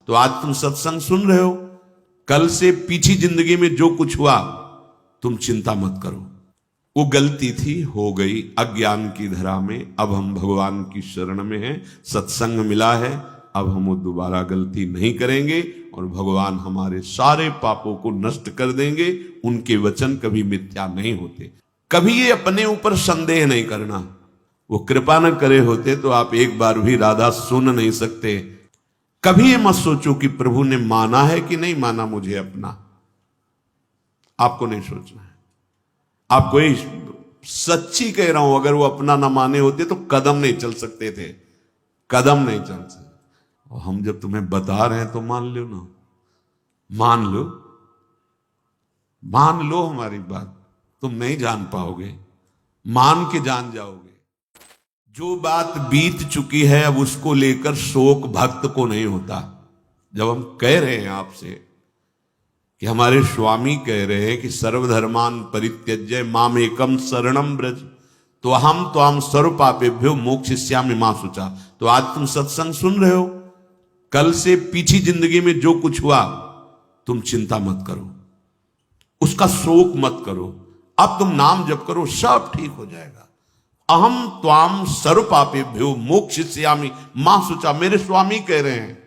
तो आज तुम सत्संग सुन रहे हो, कल से पीछी जिंदगी में जो कुछ हुआ तुम चिंता मत करो। वो गलती थी, हो गई अज्ञान की धरा में, अब हम भगवान की शरण में हैं, सत्संग मिला है, अब हम वो दोबारा गलती नहीं करेंगे और भगवान हमारे सारे पापों को नष्ट कर देंगे। उनके वचन कभी मिथ्या नहीं होते। कभी ये अपने ऊपर संदेह नहीं करना, वो कृपा न करे होते तो आप एक बार भी राधा सुन नहीं सकते। कभी ये मत सोचो कि प्रभु ने माना है कि नहीं माना मुझे अपना, आपको नहीं सोचना है। आप कोई सच्ची कह रहा हूं, अगर वो अपना ना माने होते तो कदम नहीं चल सकते थे, कदम नहीं चल सकते। और हम जब तुम्हें बता रहे हैं तो मान लो ना, मान लो, मान लो हमारी बात। तुम नहीं जान पाओगे, मान के जान जाओगे। जो बात बीत चुकी है अब उसको लेकर शोक भक्त को नहीं होता। जब हम कह रहे हैं आपसे कि हमारे स्वामी कह रहे हैं कि सर्वधर्मान परित्यज्य माम एकम शरणम ब्रज, तो हम त्वाम सर्व पापेभ्यो मोक्षयिष्यामि मा शुचा। तो आज तुम सत्संग सुन रहे हो, कल से पीछी जिंदगी में जो कुछ हुआ तुम चिंता मत करो, उसका शोक मत करो। अब तुम नाम जप करो, सब ठीक हो जाएगा। अहम त्वाम सर्व पापेभ्यो मोक्षयिष्यामि मा शुचा, मेरे स्वामी कह रहे हैं।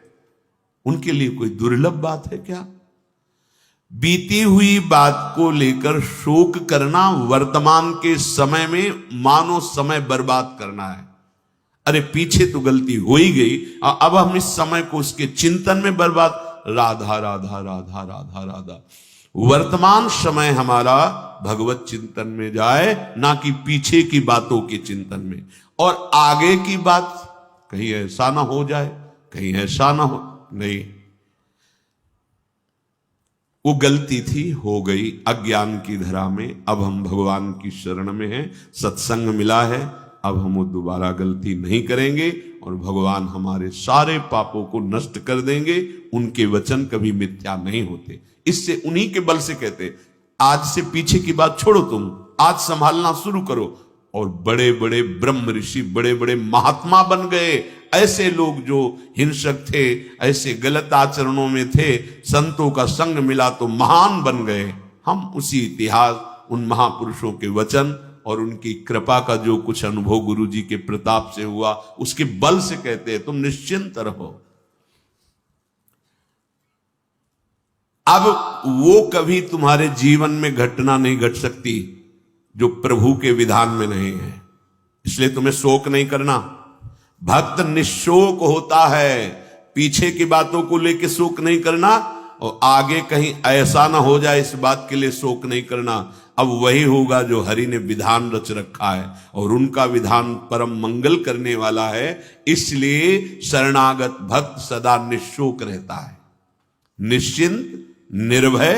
उनके लिए कोई दुर्लभ बात है क्या? बीती हुई बात को लेकर शोक करना वर्तमान के समय में मानो समय बर्बाद करना है। अरे पीछे तो गलती हो ही गई, अब हम इस समय को उसके चिंतन में बर्बाद। राधा राधा राधा राधा राधा। वर्तमान समय हमारा भगवत चिंतन में जाए, ना कि पीछे की बातों के चिंतन में। और आगे की बात कहीं ऐसा ना हो जाए, कहीं ऐसा ना हो, नहीं। वो गलती थी, हो गई अज्ञान की धरा में, अब हम भगवान की शरण में हैं, सत्संग मिला है, अब हम वो दोबारा गलती नहीं करेंगे और भगवान हमारे सारे पापों को नष्ट कर देंगे। उनके वचन कभी मिथ्या नहीं होते। इससे उन्हीं के बल से कहते, आज से पीछे की बात छोड़ो, तुम आज संभालना शुरू करो। और बड़े बड़े ब्रह्म ऋषि, बड़े बड़े महात्मा बन गए। ऐसे लोग जो हिंसक थे, ऐसे गलत आचरणों में थे, संतों का संग मिला तो महान बन गए। हम उसी इतिहास, उन महापुरुषों के वचन और उनकी कृपा का जो कुछ अनुभव गुरु जी के प्रताप से हुआ, उसके बल से कहते हैं तुम निश्चिंत रहो। अब वो कभी तुम्हारे जीवन में घटना नहीं घट सकती जो प्रभु के विधान में नहीं है, इसलिए तुम्हें शोक नहीं करना। भक्त निशोक होता है, पीछे की बातों को लेकर शोक नहीं करना और आगे कहीं ऐसा ना हो जाए इस बात के लिए शोक नहीं करना। अब वही होगा जो हरि ने विधान रच रखा है और उनका विधान परम मंगल करने वाला है। इसलिए शरणागत भक्त सदा निशोक रहता है, निश्चिंत, निर्भय,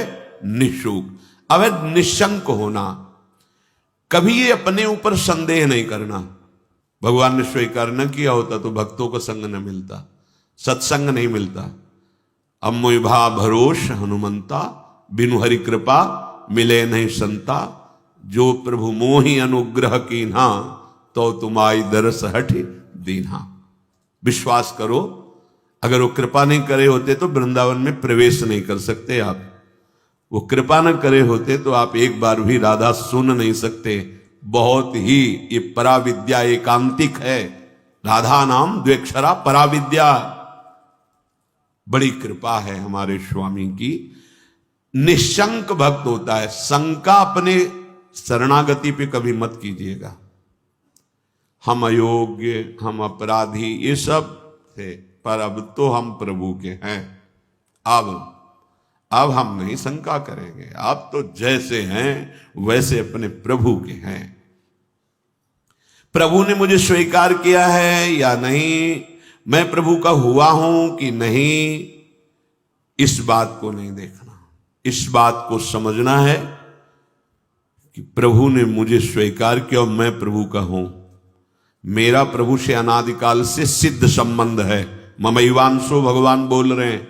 निशोक। अब निशंक होना, कभी ये अपने ऊपर संदेह नहीं करना। भगवान ने स्वीकार न किया होता तो भक्तों को संग न मिलता, सत्संग नहीं मिलता। अम्मुभा भरोस हनुमंता, बिनु हरि कृपा मिले नहीं संता। जो प्रभु मोहि अनुग्रह कीन्हा, तो तुम्हारी दरस हठ दीन्हा। विश्वास करो, अगर वो कृपा नहीं करे होते तो वृंदावन में प्रवेश नहीं कर सकते आप। वो कृपा न करे होते तो आप एक बार भी राधा सुन नहीं सकते। बहुत ही ये पराविद्या एकांतिक है। राधा नाम द्वेक्षरा पराविद्या। बड़ी कृपा है हमारे स्वामी की। निशंक भक्त होता है। शंका अपने शरणागति पे कभी मत कीजिएगा। हम अयोग्य, हम अपराधी, ये सब थे, पर अब तो हम प्रभु के हैं। अब हम नहीं शंका करेंगे। आप तो जैसे हैं वैसे अपने प्रभु के हैं। प्रभु ने मुझे स्वीकार किया है या नहीं, मैं प्रभु का हुआ हूं कि नहीं, इस बात को नहीं देखना। इस बात को समझना है कि प्रभु ने मुझे स्वीकार किया और मैं प्रभु का हूं। मेरा प्रभु से अनादिकाल से सिद्ध संबंध है। ममैवांशो भगवान बोल रहे हैं।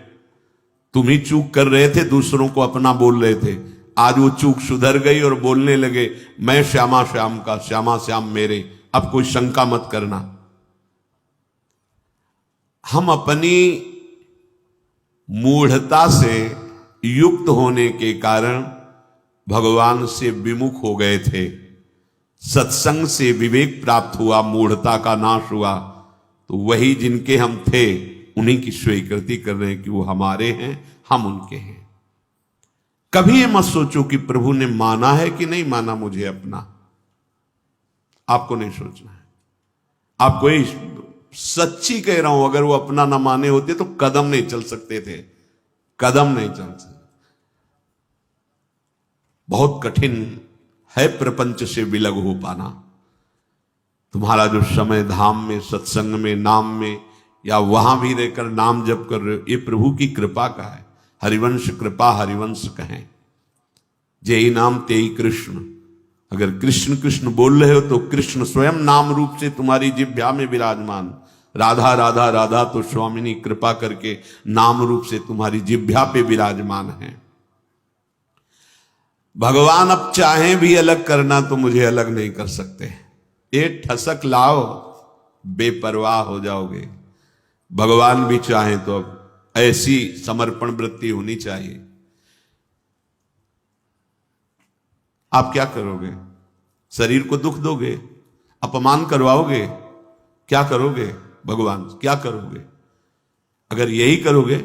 तुम ही चूक कर रहे थे, दूसरों को अपना बोल रहे थे। आज वो चूक सुधर गई और बोलने लगे मैं श्यामा श्याम का, श्यामा श्याम मेरे। अब कोई शंका मत करना। हम अपनी मूढ़ता से युक्त होने के कारण भगवान से विमुख हो गए थे। सत्संग से विवेक प्राप्त हुआ, मूढ़ता का नाश हुआ, तो वही जिनके हम थे उन्हीं की स्वीकृति कर रहे हैं कि वो हमारे हैं, हम उनके हैं। कभी ये मत सोचो कि प्रभु ने माना है कि नहीं माना मुझे अपना, आपको नहीं सोचना है। आपको ये सच्ची कह रहा हूं, अगर वो अपना ना माने होते तो कदम नहीं चल सकते थे, कदम नहीं चल सकते। बहुत कठिन है प्रपंच से विलग हो पाना। तुम्हारा जो समय धाम में, सत्संग में, नाम में, या वहां भी रहकर नाम जप कर रहे हो, ये प्रभु की कृपा का है। हरिवंश कृपा हरिवंश कहें, जेहि नाम तेहि कृष्ण। अगर कृष्ण कृष्ण बोल रहे हो तो कृष्ण स्वयं नाम रूप से तुम्हारी जिह्वा में विराजमान। राधा राधा राधा तो स्वामिनी कृपा करके नाम रूप से तुम्हारी जिह्वा पे विराजमान है। भगवान अब चाहें भी अलग करना तो मुझे अलग नहीं कर सकते। ये ठसक लाओ, बेपरवाह हो जाओगे। भगवान भी चाहें तो अब ऐसी समर्पण वृत्ति होनी चाहिए। आप क्या करोगे? शरीर को दुख दोगे, अपमान करवाओगे, क्या करोगे? भगवान क्या करोगे? अगर यही करोगे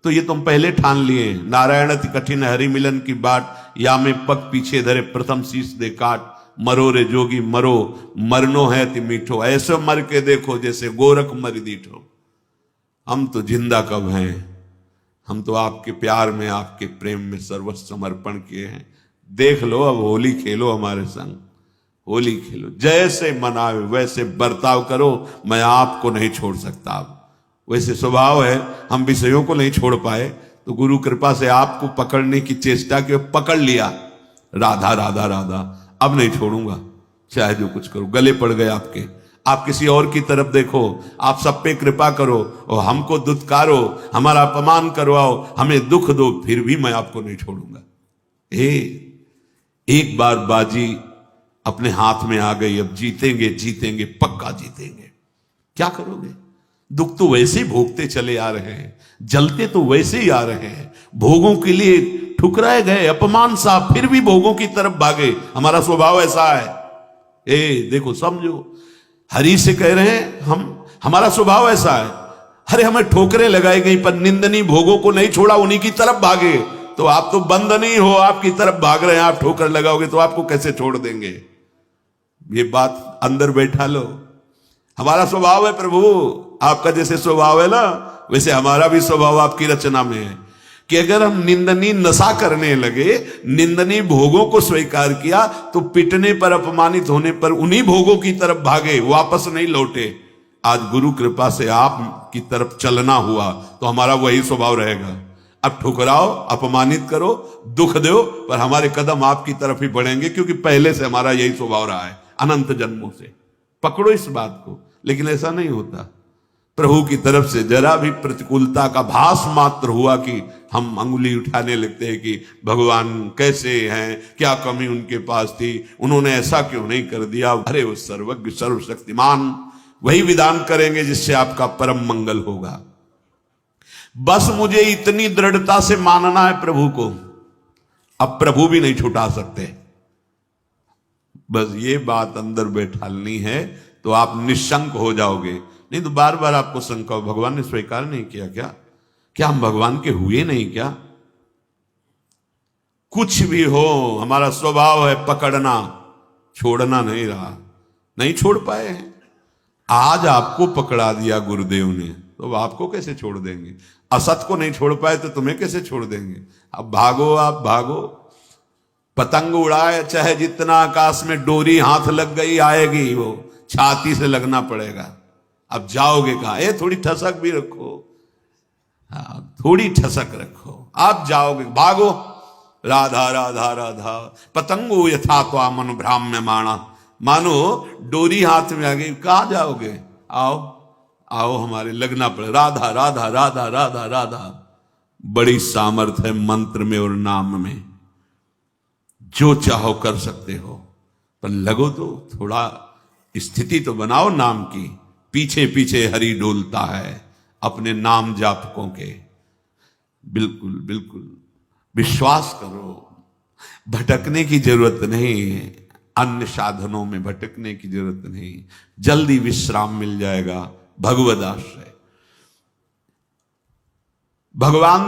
तो ये तुम पहले ठान लिए, नारायण अति कठिन हरि मिलन की बाट, या में पग पीछे धरे प्रथम शीश दे काट। मरो रे जोगी मरो, मरनो है अति मीठो, ऐसे मर के देखो जैसे गोरख मर दीठो। हम तो जिंदा कब हैं? हम तो आपके प्यार में, आपके प्रेम में सर्वस्व समर्पण किए हैं। देख लो, अब होली खेलो हमारे संग, होली खेलो, जैसे मनावे वैसे बर्ताव करो, मैं आपको नहीं छोड़ सकता। अब वैसे स्वभाव है, हम विषयों को नहीं छोड़ पाए तो गुरु कृपा से आपको पकड़ने की चेष्टा की, पकड़ लिया। राधा राधा राधा, अब नहीं छोड़ूंगा, चाहे जो कुछ करो। गले पड़ गए आपके, आप किसी और की तरफ देखो, आप सब पे कृपा करो और हमको दुत्कारो, हमारा अपमान करवाओ, हमें दुख दो, फिर भी मैं आपको नहीं छोड़ूंगा। एक बार बाजी अपने हाथ में आ गई, अब जीतेंगे जीतेंगे, पक्का जीतेंगे। क्या करोगे? दुख तो वैसे ही भोगते चले आ रहे हैं, जलते तो वैसे ही आ रहे हैं, भोगों के लिए ठुकराए गए, अपमान सा, फिर भी भोगों की तरफ भागे। हमारा स्वभाव ऐसा है। देखो, समझो, हरि से कह रहे हैं हमारा स्वभाव ऐसा है। अरे हमें ठोकरें लगाई गई पर निंदनीय भोगों को नहीं छोड़ा, उन्हीं की तरफ भागे। तो आप तो बंद नहीं हो, आपकी तरफ भाग रहे हैं, आप ठोकर लगाओगे तो आपको कैसे छोड़ देंगे? ये बात अंदर बैठा लो। हमारा स्वभाव है प्रभु, आपका जैसे स्वभाव है ना, वैसे हमारा भी स्वभाव आपकी रचना में है कि अगर हम निंदनीय नशा करने लगे, निंदनीय भोगों को स्वीकार किया, तो पिटने पर, अपमानित होने पर उन्हीं भोगों की तरफ भागे, वापस नहीं लौटे। आज गुरु कृपा से आप की तरफ चलना हुआ तो हमारा वही स्वभाव रहेगा। अब ठुकराओ, अपमानित करो, दुख दो, पर हमारे कदम आपकी तरफ ही बढ़ेंगे, क्योंकि पहले से हमारा यही स्वभाव रहा है अनंत जन्मों से। पकड़ो इस बात को। लेकिन ऐसा नहीं होता। प्रभु की तरफ से जरा भी प्रतिकूलता का भास मात्र हुआ कि हम अंगुली उठाने लगते हैं कि भगवान कैसे हैं, क्या कमी उनके पास थी, उन्होंने ऐसा क्यों नहीं कर दिया। अरे वो सर्वज्ञ सर्वशक्तिमान वही विधान करेंगे जिससे आपका परम मंगल होगा। बस मुझे इतनी दृढ़ता से मानना है प्रभु को, अब प्रभु भी नहीं छुटा सकते। बस ये बात अंदर बैठालनी है तो आप निशंक हो जाओगे। नहीं तो बार बार आपको शंका, भगवान ने स्वीकार नहीं किया क्या? क्या हम भगवान के हुए नहीं क्या? कुछ भी हो, हमारा स्वभाव है पकड़ना, छोड़ना नहीं रहा, नहीं छोड़ पाए हैं। आज आपको पकड़ा दिया गुरुदेव ने, तो आपको कैसे छोड़ देंगे? असत को नहीं छोड़ पाए तो तुम्हें कैसे छोड़ देंगे? अब भागो, आप भागो। पतंग उड़ाए चाहे जितना आकाश में, डोरी हाथ लग गई आएगी, वो छाती से लगना पड़ेगा। अब जाओगे कहां? ये थोड़ी ठसक भी रखो, हाँ, थोड़ी ठसक रखो, आप जाओगे, भागो। राधा राधा राधा, पतंगो यथा त्वा मनु भ्राम्य माणा। मानो डोरी हाथ में आ गई, कहां जाओगे? आओ आओ, हमारे लगना पड़े। राधा राधा राधा राधा राधा। बड़ी सामर्थ है मंत्र में और नाम में, जो चाहो कर सकते हो, पर लगो तो, थोड़ा स्थिति तो बनाओ नाम की। पीछे पीछे हरि डोलता है अपने नाम जापकों के। बिल्कुल बिल्कुल विश्वास करो, भटकने की जरूरत नहीं है, अन्य साधनों में भटकने की जरूरत नहीं, जल्दी विश्राम मिल जाएगा। भगवद आश्रय, भगवान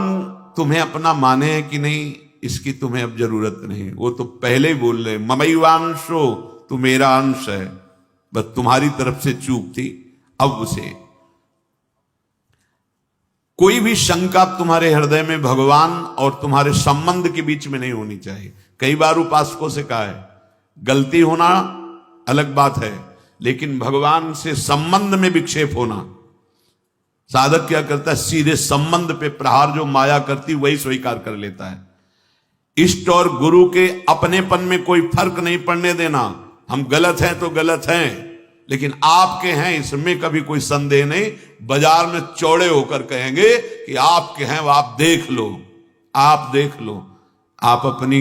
तुम्हें अपना माने है कि नहीं इसकी तुम्हें अब जरूरत नहीं, वो तो पहले ही बोल रहे ममैवांशो, तू मेरा अंश है, बस तुम्हारी तरफ से चूक थी। अब उसे कोई भी शंका तुम्हारे हृदय में भगवान और तुम्हारे संबंध के बीच में नहीं होनी चाहिए। कई बार उपासकों से कहा है, गलती होना अलग बात है, लेकिन भगवान से संबंध में विक्षेप होना, साधक क्या करता है, सीधे संबंध पे प्रहार जो माया करती वही स्वीकार कर लेता है। इष्ट और गुरु के अपनेपन में कोई फर्क नहीं पड़ने देना। हम गलत हैं तो गलत हैं, लेकिन आपके हैं इसमें कभी कोई संदेह नहीं। बाजार में चौड़े होकर कहेंगे कि आपके हैं, वो आप देख लो, आप देख लो। आप अपनी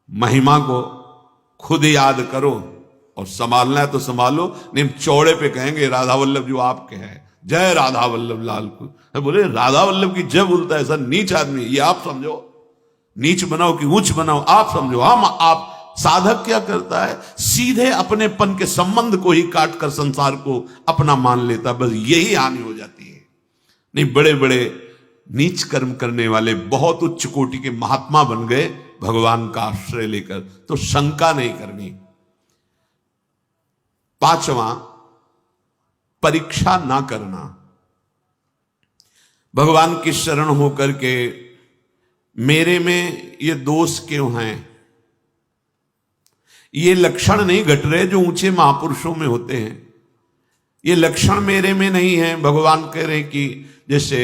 महिमा को खुद याद करो और संभालना है तो संभालो, नहीं चौड़े पे कहेंगे राधा वल्लभ जो आपके हैं, जय राधा वल्लभ लाल को। बोले राधा वल्लभ की जय बोलता है ऐसा नीच आदमी, ये आप समझो, नीच बनाओ कि ऊंच बनाओ आप समझो। हम आप साधक क्या करता है, सीधे अपनेपन के संबंध को ही काट कर संसार को अपना मान लेता, बस यही हानि हो जाती है। नहीं, बड़े बड़े नीच कर्म करने वाले बहुत उच्च कोटि के महात्मा बन गए भगवान का आश्रय लेकर, तो शंका नहीं करनी। पांचवा, परीक्षा ना करना। भगवान की शरण होकर के मेरे में ये दोष क्यों हैं, ये लक्षण नहीं घट रहे जो ऊंचे महापुरुषों में होते हैं, ये लक्षण मेरे में नहीं है। भगवान कह रहे हैं कि जैसे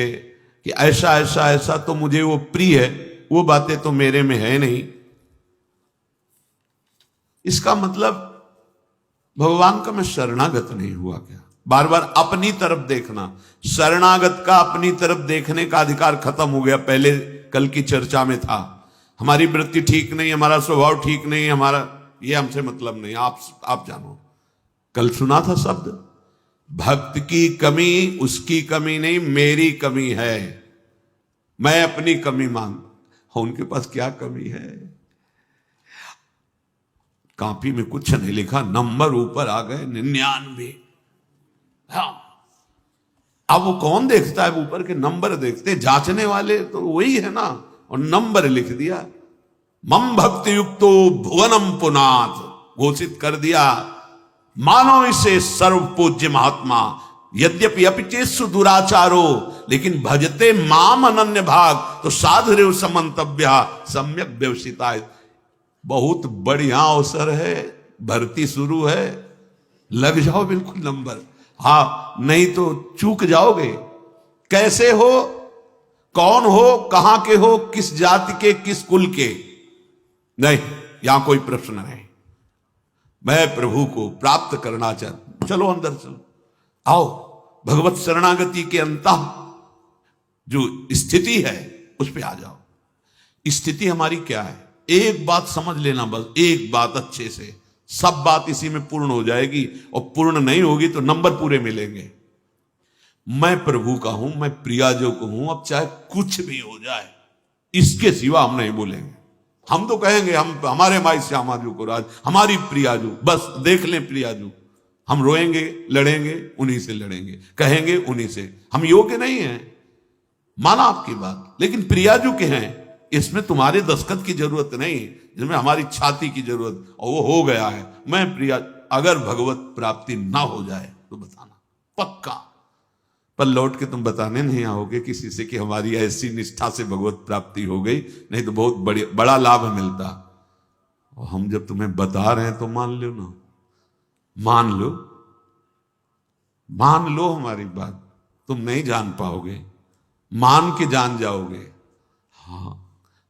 कि ऐसा ऐसा ऐसा तो मुझे वो प्रिय है, वो बातें तो मेरे में है नहीं। इसका मतलब भगवान का मैं शरणागत नहीं हुआ क्या? बार बार अपनी तरफ देखना, शरणागत का अपनी तरफ देखने का अधिकार खत्म हो गया। पहले कल की चर्चा में था, हमारी वृत्ति ठीक नहीं, हमारा स्वभाव ठीक नहीं, हमारा ये हमसे मतलब नहीं, आप जानो। कल सुना था शब्द, भक्त की कमी उसकी कमी नहीं, मेरी कमी है, मैं अपनी कमी मांग। उनके पास क्या कमी है? कॉपी में कुछ नहीं लिखा, नंबर ऊपर आ गए 99। हाँ, अब वो कौन देखता है, ऊपर के नंबर देखते, जांचने वाले तो वही है ना, और नंबर लिख दिया। मम भक्ति युक्तो भुवनम पुनाथ, घोषित कर दिया, मानो इसे सर्व पूज्य महात्मा, यद्यपि अपिचेसु दुराचारो, लेकिन भजते माम अनन्य भाग, तो साधुरेव समंतव्य सम्यक व्यवसिता। बहुत बढ़िया अवसर है, भर्ती शुरू है, लग जाओ बिल्कुल नंबर। हाँ, नहीं तो चूक जाओगे। कैसे हो, कौन हो, कहां के हो, किस जाति के, किस कुल के, नहीं, यहां कोई प्रश्न नहीं। मैं प्रभु को प्राप्त करना चाहता, चलो अंदर चलो, आओ भगवत शरणागति के अंत जो स्थिति है उस पे आ जाओ। स्थिति हमारी क्या है, एक बात समझ लेना, बस एक बात अच्छे से, सब बात इसी में पूर्ण हो जाएगी, और पूर्ण नहीं होगी तो नंबर पूरे मिलेंगे। मैं प्रभु का हूं, मैं प्रियाजो को हूं, अब चाहे कुछ भी हो जाए, इसके सिवा हम नहीं बोलेंगे। हम तो कहेंगे हम हमारे माई श्यामाजू को राज, हमारी प्रियाजू, बस देख लें प्रियाजू। हम रोएंगे, लड़ेंगे, उन्हीं से लड़ेंगे, कहेंगे उन्हीं से। हम योग्य नहीं हैं, माना आपकी बात, लेकिन प्रियाजू के हैं, इसमें तुम्हारे दस्तखत की जरूरत नहीं, जिसमें हमारी छाती की जरूरत, और वो हो गया है। मैं प्रिया, अगर भगवत प्राप्ति ना हो जाए तो बताना पक्का, पर लौट के तुम बताने नहीं आओगे किसी से कि हमारी ऐसी निष्ठा से भगवत प्राप्ति हो गई, नहीं तो बहुत बड़ा लाभ मिलता। और हम जब तुम्हें बता रहे हैं तो मान लो ना, मान लो, मान लो हमारी बात। तुम नहीं जान पाओगे, मान के जान जाओगे। हाँ,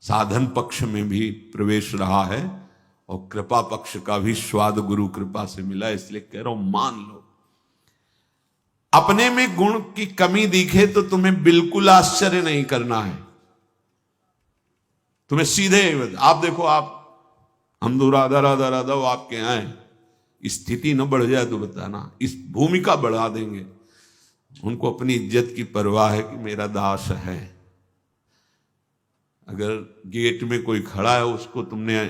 साधन पक्ष में भी प्रवेश रहा है और कृपा पक्ष का भी स्वाद गुरु कृपा से मिला, इसलिए कह रहा हूं मान लो। अपने में गुण की कमी दिखे तो तुम्हें बिल्कुल आश्चर्य नहीं करना है, तुम्हें सीधे आप देखो, आप हम तो राधा राधा राधा, वो आपके यहां है, स्थिति न बढ़ जाए तो बताना, इस भूमिका बढ़ा देंगे। उनको अपनी इज्जत की परवाह है कि मेरा दास है, अगर गेट में कोई खड़ा है उसको तुमने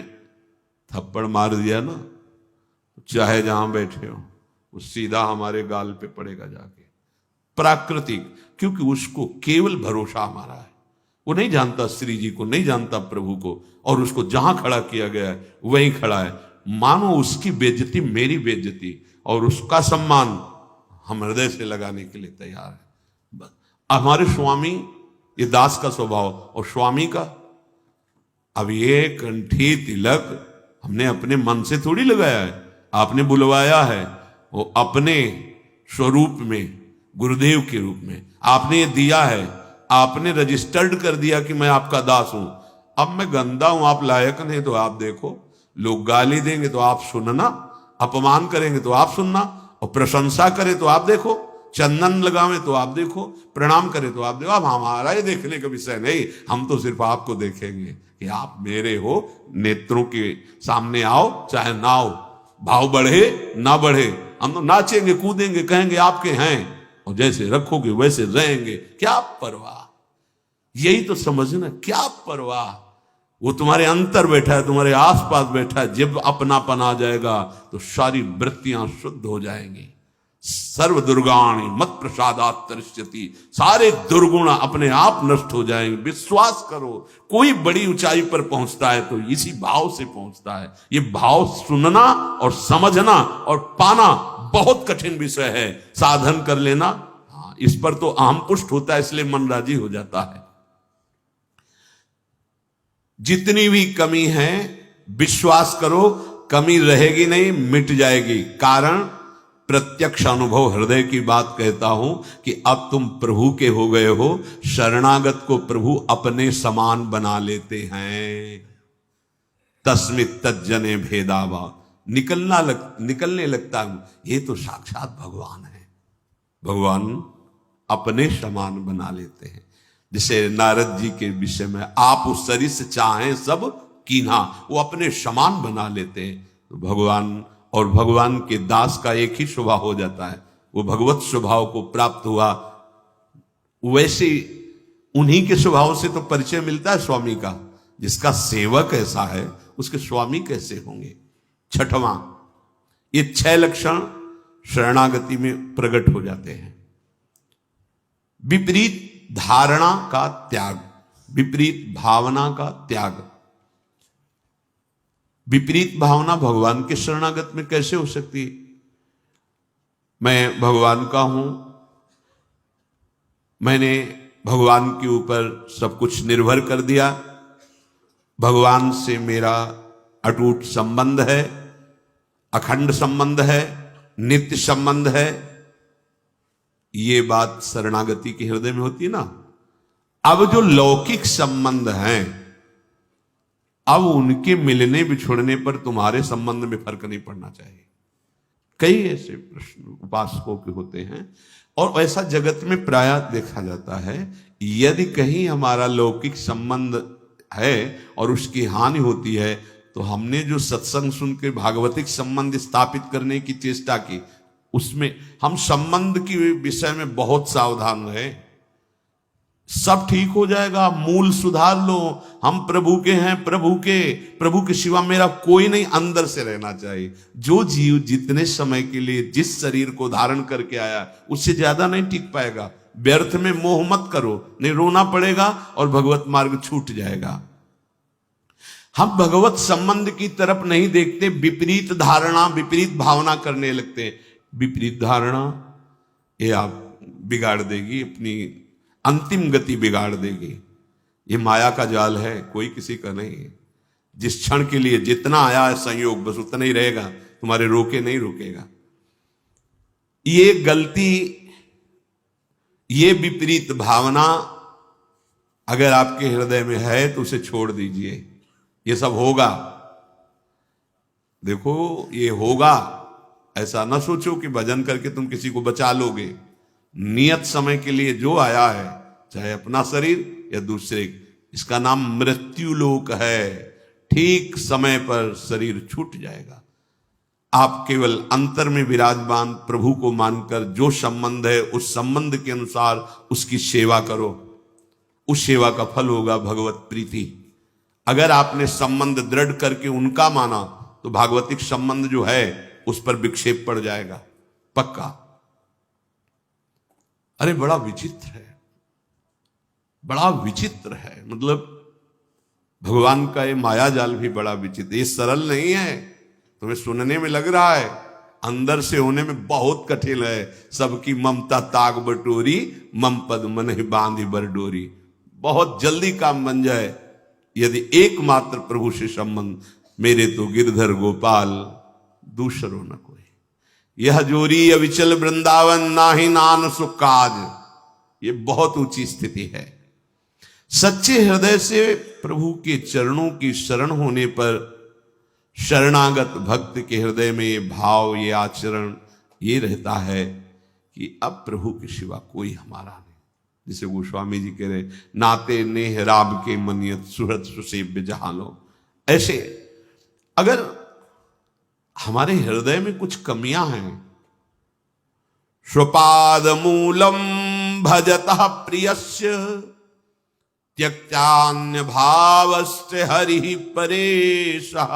थप्पड़ मार दिया ना, चाहे जहां बैठे हो, वो सीधा हमारे गाल पे पड़ेगा जाके। प्राकृतिक, क्योंकि उसको केवल भरोसा हमारा है। वो नहीं जानता श्री जी को, नहीं जानता प्रभु को, और उसको जहां खड़ा किया गया है वहीं खड़ा है। मानो उसकी बेइज्जती मेरी बेइज्जती, और उसका सम्मान हम हृदय से लगाने के लिए तैयार है। हमारे स्वामी, ये दास का स्वभाव, और स्वामी का, अब ये कंठी तिलक हमने अपने मन से थोड़ी लगाया है, आपने बुलवाया है। वो अपने स्वरूप में, गुरुदेव के रूप में आपने ये दिया है, आपने रजिस्टर्ड कर दिया कि मैं आपका दास हूं। अब मैं गंदा हूं, आप लायक नहीं, तो आप देखो। लोग गाली देंगे तो आप सुनना, अपमान करेंगे तो आप सुनना, और प्रशंसा करें तो आप देखो, चंदन लगावे तो आप देखो, प्रणाम करें तो आप देखो। अब हमारा ये देखने का विषय नहीं, हम तो सिर्फ आपको देखेंगे कि आप मेरे हो। नेत्रों के सामने आओ चाहे ना आओ, भाव बढ़े ना बढ़े, हम तो नाचेंगे कूदेंगे, कहेंगे आपके हैं, और जैसे रखोगे वैसे रहेंगे। क्या परवाह, यही तो समझना, क्या परवाह। वो तुम्हारे अंतर बैठा है, तुम्हारे आसपास बैठा है। जब अपनापन आ जाएगा तो सारी वृत्तियां शुद्ध हो जाएंगी। सर्व दुर्गाणी मत प्रसादात तरिष्यति, सारे दुर्गुण अपने आप नष्ट हो जाएंगे। विश्वास करो, कोई बड़ी ऊंचाई पर पहुंचता है तो इसी भाव से पहुंचता है। ये भाव सुनना और समझना और पाना बहुत कठिन विषय है। साधन कर लेना, हाँ, इस पर तो अहम पुष्ट होता है, इसलिए मन राजी हो जाता है। जितनी भी कमी है विश्वास करो, कमी रहेगी नहीं, मिट जाएगी। कारण प्रत्यक्ष अनुभव, हृदय की बात कहता हूं कि अब तुम प्रभु के हो गए हो। शरणागत को प्रभु अपने समान बना लेते हैं। तस्मित तज्जने भेदावा, निकलने लगता है, ये तो साक्षात भगवान है। भगवान अपने समान बना लेते हैं। जैसे नारद जी के विषय में, आप उस शरीर से चाहें सब कीन्हा, वो अपने समान बना लेते हैं। तो भगवान और भगवान के दास का एक ही स्वभाव हो जाता है, वो भगवत स्वभाव को प्राप्त हुआ। वैसे उन्हीं के स्वभाव से तो परिचय मिलता है स्वामी का। जिसका सेवक ऐसा है उसके स्वामी कैसे होंगे। छठवां, ये 6 लक्षण शरणागति में प्रकट हो जाते हैं। विपरीत धारणा का त्याग, विपरीत भावना का त्याग। विपरीत भावना भगवान के शरणागत में कैसे हो सकती है। मैं भगवान का हूं, मैंने भगवान के ऊपर सब कुछ निर्भर कर दिया, भगवान से मेरा अटूट संबंध है, अखंड संबंध है, नित्य संबंध है। ये बात शरणागति के हृदय में होती है ना। अब जो लौकिक संबंध हैं, अब उनके मिलने बिछुड़ने पर तुम्हारे संबंध में फर्क नहीं पड़ना चाहिए। कई ऐसे प्रश्न उपासकों के होते हैं, और ऐसा जगत में प्रायः देखा जाता है। यदि कहीं हमारा लौकिक संबंध है और उसकी हानि होती है, तो हमने जो सत्संग सुन के भागवतिक संबंध स्थापित करने की चेष्टा की, उसमें हम संबंध के विषय में बहुत सावधान रहे। सब ठीक हो जाएगा, मूल सुधार लो। हम प्रभु के हैं, प्रभु के सिवा मेरा कोई नहीं, अंदर से रहना चाहिए। जो जीव जितने समय के लिए जिस शरीर को धारण करके आया, उससे ज्यादा नहीं टिक पाएगा। व्यर्थ में मोह मत करो, नहीं रोना पड़ेगा और भगवत मार्ग छूट जाएगा। हम भगवत संबंध की तरफ नहीं देखते, विपरीत धारणा, विपरीत भावना करने लगते। विपरीत धारणा ये आप बिगाड़ देगी, अपनी अंतिम गति बिगाड़ देगी। ये माया का जाल है, कोई किसी का नहीं है। जिस क्षण के लिए जितना आया है संयोग, बस उतना ही रहेगा, तुम्हारे रोके नहीं रुकेगा। ये गलती, ये विपरीत भावना अगर आपके हृदय में है तो उसे छोड़ दीजिए। ये सब होगा, देखो ये होगा। ऐसा ना सोचो कि भजन करके तुम किसी को बचा लोगे। नियत समय के लिए जो आया है, चाहे अपना शरीर या दूसरे, इसका नाम मृत्यु लोक है। ठीक समय पर शरीर छूट जाएगा। आप केवल अंतर में विराजमान प्रभु को मानकर जो संबंध है उस संबंध के अनुसार उसकी सेवा करो। उस सेवा का फल होगा भगवत प्रीति। अगर आपने संबंध दृढ़ करके उनका माना तो भागवतिक संबंध जो है उस पर विक्षेप पड़ जाएगा पक्का। अरे बड़ा विचित्र है, बड़ा विचित्र है। मतलब भगवान का ये माया जाल भी बड़ा विचित्र, ये सरल नहीं है। तुम्हें सुनने में लग रहा है, अंदर से होने में बहुत कठिन है। सबकी ममता ताग बटोरी, मम पद मन ही बांधी बरडोरी। बहुत जल्दी काम बन जाए यदि एकमात्र प्रभु से संबंध। मेरे तो गिरधर गोपाल दूसरो न कोई, यह जोरी अविचल वृंदावन नाही नान सुकाज। ये बहुत ऊंची स्थिति है। सच्चे हृदय से प्रभु के चरणों की शरण होने पर शरणागत भक्त के हृदय में ये भाव, ये आचरण ये रहता है कि अब प्रभु के सिवा कोई हमारा नहीं। जिसे गोस्वामी जी कह रहे, नाते नेह राब के मनियत सुहृद सुसेव्य जहानो। ऐसे अगर हमारे हृदय में कुछ कमियां हैं, स्वपाद मूलम भजतः प्रियस्य त्यक्तान्य भावस्य हरि परेशः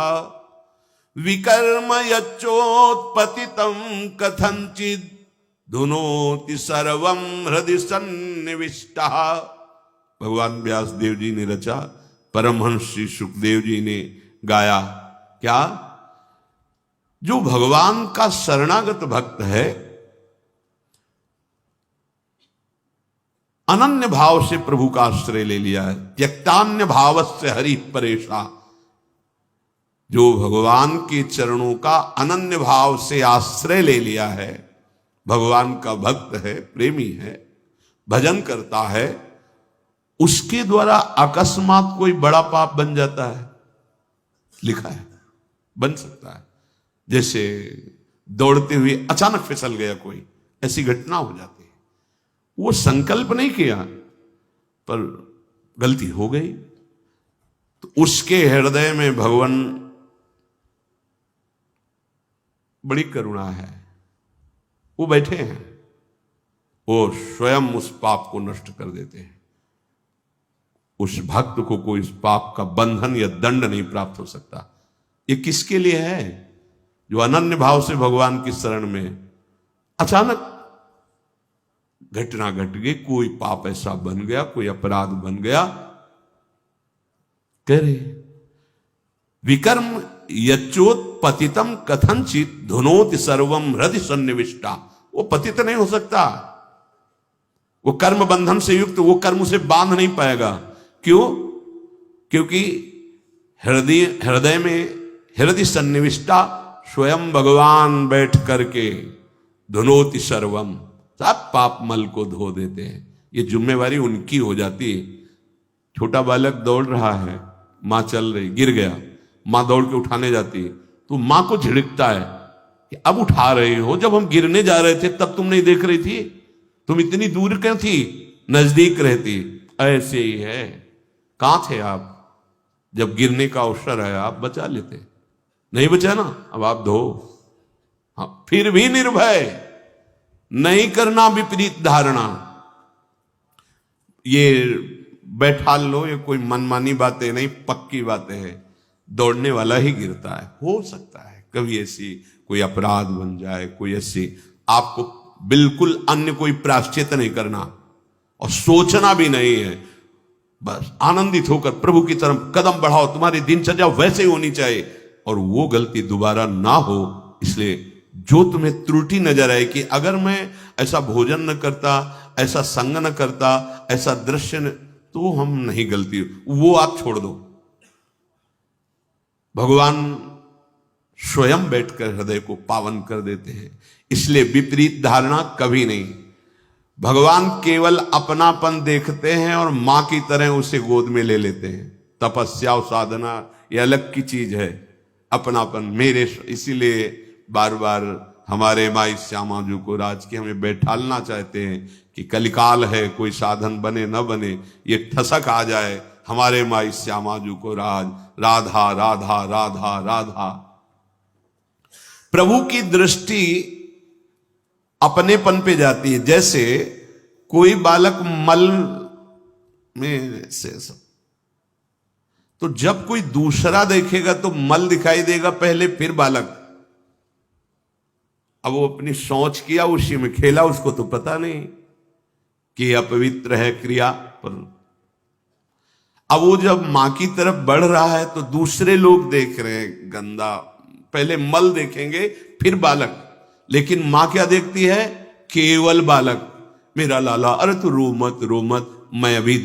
विकर्म यच्चोत्पतितं कथंचित् धुनोति सर्वं हृदि सन्निविष्टः। भगवान व्यास देव जी ने रचा, परमहंस श्री सुखदेव जी ने गाया। क्या? जो भगवान का शरणागत भक्त है, अनन्य भाव से प्रभु का आश्रय ले लिया है, त्यक्तान्य भावस्य हरि परेशा। जो भगवान के चरणों का अनन्य भाव से आश्रय ले लिया है, भगवान का भक्त है, प्रेमी है, भजन करता है, उसके द्वारा अकस्मात कोई बड़ा पाप बन जाता है। लिखा है बन सकता है। जैसे दौड़ते हुए अचानक फिसल गया कोई, ऐसी घटना हो जाती है। वो संकल्प नहीं किया पर गलती हो गई, तो उसके हृदय में भगवान बड़ी करुणा है। वो बैठे हैं, वो स्वयं उस पाप को नष्ट कर देते हैं। उस भक्त को कोई उस पाप का बंधन या दंड नहीं प्राप्त हो सकता। ये किसके लिए है? जो अनन्य भाव से भगवान की शरण में अचानक घटना घट गई, कोई पाप ऐसा बन गया, कोई अपराध बन गया। कह रहे विकर्म यच्चोत्पतितम कथंचित धुनोति सर्वम हृदि सन्निविष्टा। वो पतित नहीं हो सकता, वो कर्म बंधन से युक्त, वो कर्म उसे बांध नहीं पाएगा। क्यों? क्योंकि हृदय में हृदय सन्निविष्टा स्वयं भगवान बैठ करके धुनोति सर्वम, सब पाप मल को धो देते हैं। ये जिम्मेवारी उनकी हो जाती है। छोटा बालक दौड़ रहा है, मां चल रही, गिर गया, मां दौड़ के उठाने जाती है, तो मां को झिड़कता है कि अब उठा रहे हो, जब हम गिरने जा रहे थे तब तुम नहीं देख रही थी, तुम इतनी दूर क्यों थी, नजदीक रहती। ऐसे ही है, कहां थे आप जब गिरने का अवसर है, आप बचा लेते, नहीं बचा ना, अब आप धो। हाँ, फिर भी निर्भय, नहीं करना विपरीत धारणा। ये बैठा लो, ये कोई मनमानी बातें नहीं, पक्की बातें हैं। दौड़ने वाला ही गिरता है। हो सकता है कभी ऐसी कोई अपराध बन जाए, कोई ऐसी, आपको बिल्कुल अन्य कोई प्रायश्चित नहीं करना और सोचना भी नहीं है। बस आनंदित होकर प्रभु की तरफ कदम बढ़ाओ, तुम्हारी दिनचर्या वैसे ही होनी चाहिए और वो गलती दोबारा ना हो। इसलिए जो तुम्हें त्रुटि नजर आए कि अगर मैं ऐसा भोजन न करता, ऐसा संग न करता, ऐसा दृश्य न, तो हम नहीं गलती, वो आप छोड़ दो। भगवान स्वयं बैठकर हृदय को पावन कर देते हैं। इसलिए विपरीत धारणा कभी नहीं। भगवान केवल अपनापन देखते हैं और मां की तरह उसे गोद में ले लेते हैं। तपस्या और साधना ये अलग की चीज है, अपनापन मेरे। इसीलिए बार बार हमारे माई श्यामा जी को राज की हमें बैठालना चाहते हैं कि कलिकाल है, कोई साधन बने न बने, ये ठसक आ जाए हमारे माई श्यामा जी को राज, राधा राधा राधा राधा। प्रभु की दृष्टि अपनेपन पे जाती है। जैसे कोई बालक मल में से सब। तो जब कोई दूसरा देखेगा तो मल दिखाई देगा पहले, फिर बालक। अब वो अपनी सोच किया, उसी में खेला, उसको तो पता नहीं कि अपवित्र है क्रिया पर। अब वो जब मां की तरफ बढ़ रहा है तो दूसरे लोग देख रहे हैं गंदा, पहले मल देखेंगे फिर बालक, लेकिन मां क्या देखती है? केवल बालक। मेरा लाला, अरे तू रो मत रो मत, मैं अभी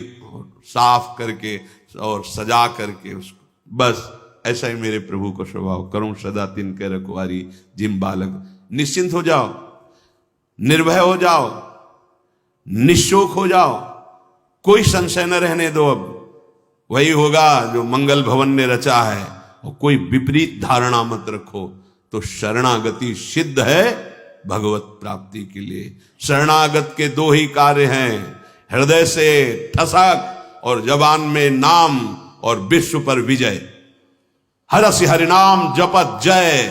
साफ करके और सजा करके उसको, बस ऐसा ही मेरे प्रभु को स्वभाव, करूं सदा तिनके रखवारी जिम बालक। निश्चिंत हो जाओ, निर्भय हो जाओ, निशोक हो जाओ, कोई संशय न रहने दो। अब वही होगा जो मंगल भवन ने रचा है, और कोई विपरीत धारणा मत रखो। तो शरणागति सिद्ध है भगवत प्राप्ति के लिए। शरणागत के दो ही कार्य हैं, हृदय से ठसक और जबान में नाम और विश्व पर विजय। हरस हरिनाम जपत जय,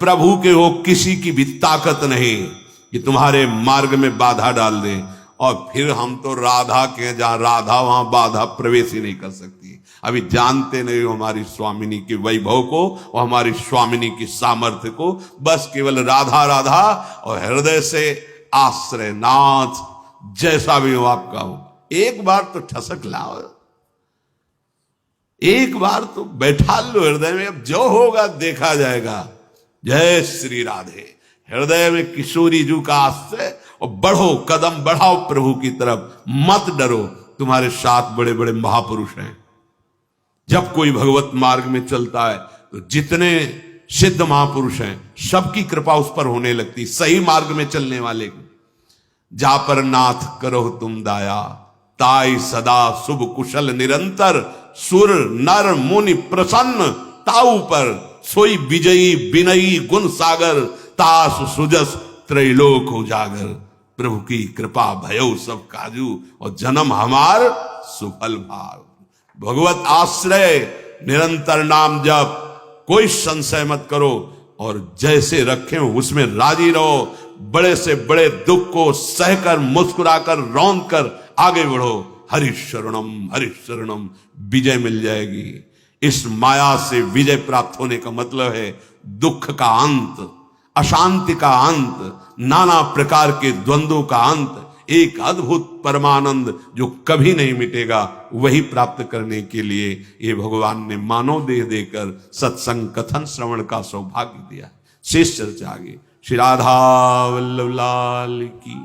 प्रभु के हो किसी की भी ताकत नहीं कि तुम्हारे मार्ग में बाधा डाल दे। और फिर हम तो राधा के, जहां राधा वहां बाधा प्रवेश ही नहीं कर सकती। अभी जानते नहीं हो हमारी स्वामिनी के वैभव को और हमारी स्वामिनी की सामर्थ्य को। बस केवल राधा राधा और हृदय से आश्रय नाथ, जैसा भी हो आपका हो, एक बार तो ठसक लाओ, एक बार तो बैठा लो हृदय में। अब जो होगा देखा जाएगा। जय श्री राधे। हृदय में किशोरी जू का आश्रय, और बढ़ो, कदम बढ़ाओ प्रभु की तरफ, मत डरो। तुम्हारे साथ बड़े बड़े महापुरुष हैं। जब कोई भगवत मार्ग में चलता है तो जितने सिद्ध महापुरुष हैं सबकी कृपा उस पर होने लगती, सही मार्ग में चलने वाले की। जा पर नाथ करो तुम दाया, ताई सदा शुभ कुशल निरंतर, सुर नर मुनि प्रसन्न ताऊ पर, सोई विजयी विनयी गुण सागर, तास सुजस त्रैलोक उजागर। प्रभु की कृपा भयो सब काजू, और जन्म हमार सुफल भाव। भगवत आश्रय, निरंतर नाम जप, कोई संशय मत करो, और जैसे रखे हो उसमें राजी रहो। बड़े से बड़े दुख को सहकर, मुस्कुराकर, रौंद कर आगे बढ़ो। हरि शरणम, विजय मिल जाएगी। इस माया से विजय प्राप्त होने का मतलब है दुख का अंत, अशांति का अंत, नाना प्रकार के द्वंद्वों का अंत, एक अद्भुत परमानंद जो कभी नहीं मिटेगा। वही प्राप्त करने के लिए ये भगवान ने मानव देह देकर सत्संग कथन श्रवण का सौभाग्य दिया। शेष चर्चा आगे। श्री राधा वल्लभ लाल की।